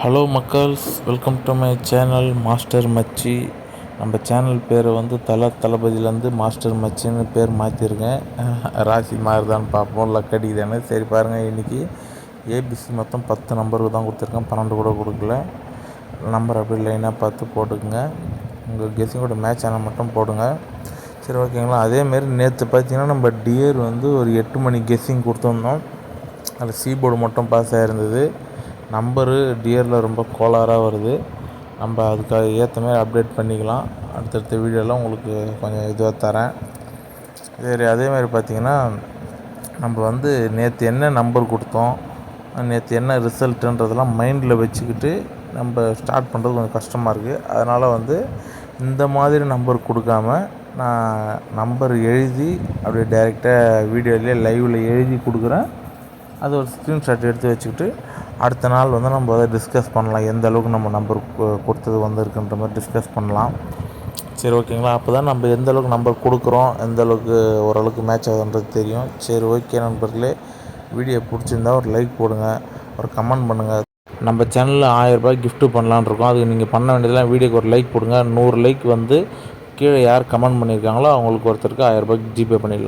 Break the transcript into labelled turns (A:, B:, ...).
A: Hello மக்கள்ஸ், welcome to my channel master மச்சி. நம்ம சேனல் பேரை வந்து தளபதியிலேருந்து மாஸ்டர் மச்சின்னு பேர் மாற்றிருக்கேன். ராசி மாறுதான்னு பார்ப்போம், லக் அடிக்குதானே. சரி பாருங்கள், இன்றைக்கி ஏபிசி மொத்தம் 10 நம்பருக்கு தான் கொடுத்துருக்கேன், 12 கூட கொடுக்கல. நம்பர் அப்படி லைனாக பார்த்து போட்டுக்குங்க. உங்கள் கெஸ்ஸிங்கோட மேட்ச் ஆனால் மட்டும் போடுங்க. சரி ஓகேங்களா. அதேமாரி நேற்று பார்த்தீங்கன்னா நம்ம டியர் வந்து ஒரு 8 மணி கெஸ்ஸிங் கொடுத்துருந்தோம். அதில் சீபோர்டு மட்டும் பாஸ் ஆகிருந்தது. நம்பரு டியரில் ரொம்ப கோளாறாக வருது. நம்ம அதுக்காக ஏற்ற மாதிரி அப்டேட் பண்ணிக்கலாம். அடுத்தடுத்த வீடியோவில் உங்களுக்கு கொஞ்சம் இதுவாக தரேன். சரி, அதேமாதிரி பார்த்திங்கன்னா நம்ம வந்து நேற்று என்ன நம்பர் கொடுத்தோம், நேற்று என்ன ரிசல்ட்டுன்றதெல்லாம் மைண்டில் வச்சுக்கிட்டு நம்ம ஸ்டார்ட் பண்ணுறது கொஞ்சம் கஷ்டமாக இருக்குது. அதனால் வந்து இந்த மாதிரி நம்பர் கொடுக்காம நான் நம்பர் எழுதி அப்படியே டைரெக்டாக வீடியோவிலே லைவில் எழுதி கொடுக்குறேன். அது ஒரு ஸ்க்ரீன்ஷாட் எடுத்து வச்சுக்கிட்டு அடுத்த நாள் வந்து நம்ம அதை டிஸ்கஸ் பண்ணலாம். எந்த அளவுக்கு நம்ம நம்பர் கொடுத்தது வந்திருக்குன்ற மாதிரி டிஸ்கஸ் பண்ணலாம். சரி ஓகேங்களா. அப்போ தான் நம்ம எந்த அளவுக்கு நம்பர் கொடுக்குறோம், எந்த அளவுக்கு ஓரளவுக்கு மேட்ச் ஆகுதுன்றது தெரியும். சரி ஓகே நண்பர்களே, வீடியோ பிடிச்சிருந்தா ஒரு லைக் போடுங்க, ஒரு கமெண்ட் பண்ணுங்கள். நம்ம சேனலில் 1000 ரூபாய் கிஃப்ட்டு பண்ணலான்னு இருக்கோம். அதுக்கு நீங்கள் பண்ண வேண்டியதெல்லாம் வீடியோக்கு ஒரு லைக் போடுங்க. 100 லைக் வந்து கீழே யார் கமெண்ட் பண்ணியிருக்காங்களோ அவங்களுக்கு ஒருத்தருக்கு 1000 ரூபாய்க்கு ஜிபே பண்ணிடலாம்.